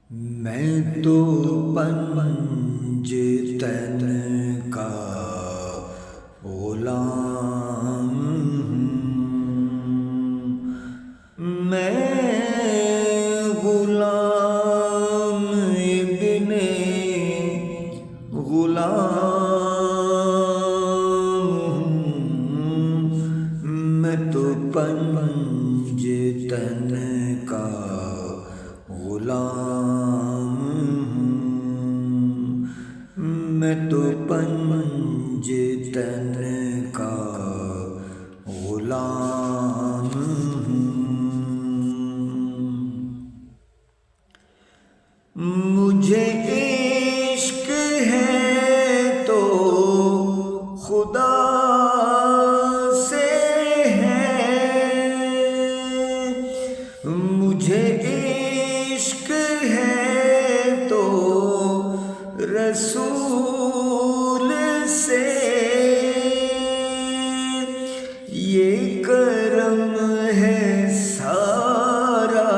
میں تو پنج تن کا غلام ہوں، میں غلام ابن غلام ہوں، میں تو پنج تن کا غلام ہوں، میں تو پنج تن کا غلام ہوں۔ مجھے عشق ہے تو خدا سے ہے، مجھے عشق ہے تو رسول سے، یہ کرم ہے سارا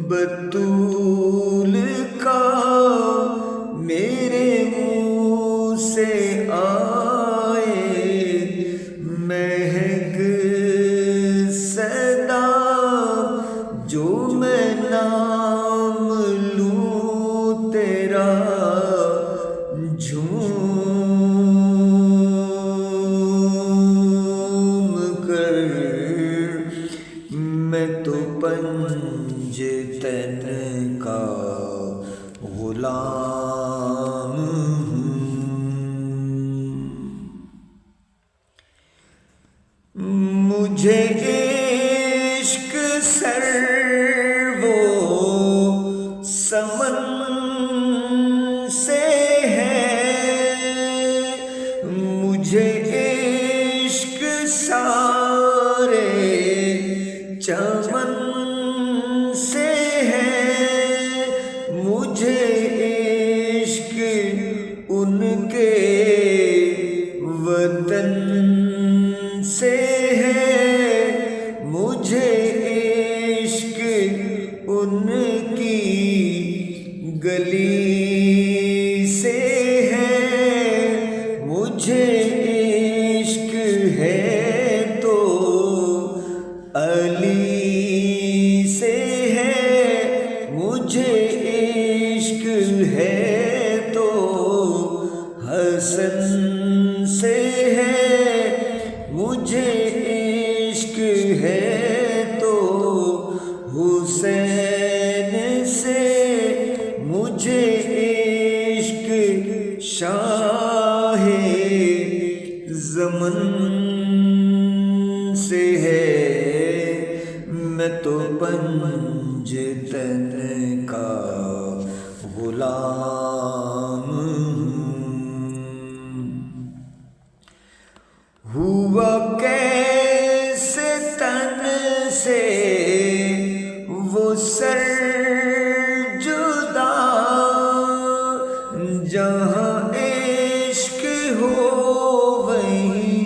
بطول کا، میرے منہ سے آئے مہک صدا، جو میں نام لوں تیرا جھوم کر، میں تو پنج تن کا غلام ہوں۔ مجھے عشق سر و سمن سے ہے، مجھے عشق سارے چمن سے ہے، مجھے عشق ان کے وطن سے ہے، مجھے عشق ان کی گلی سے ہے، مجھے عشق ہے تو علی سے ہے، مجھے عشق ہے تو حسن سے ہے، مجھے عشق ہے تو حسین سے، مجھے عشق شاہ زمن سے ہے، میں تو پنج تن کا غلام ہوں۔ ہوا کیسے تن سے وہ سر جدا، جہاں عشق ہو وہیں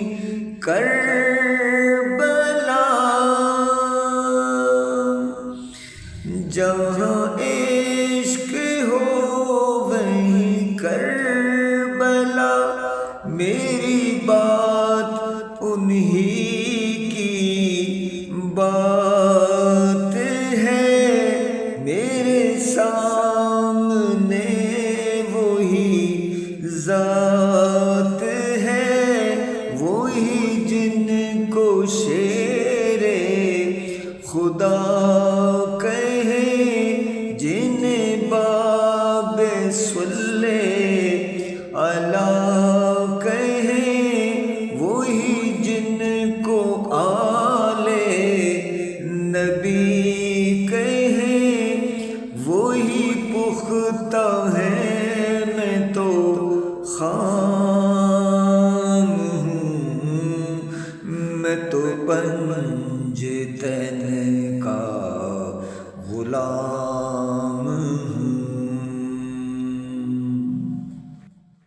کربلا، جہاں عشق ہو وہیں کربلا، میری بات انہی کی بات ہے، میرے سامنے وہی ذات ہے، وہی جن کو شیر خدا کہیں، جنہیں باب صلی علی کہیں، وہی جن کو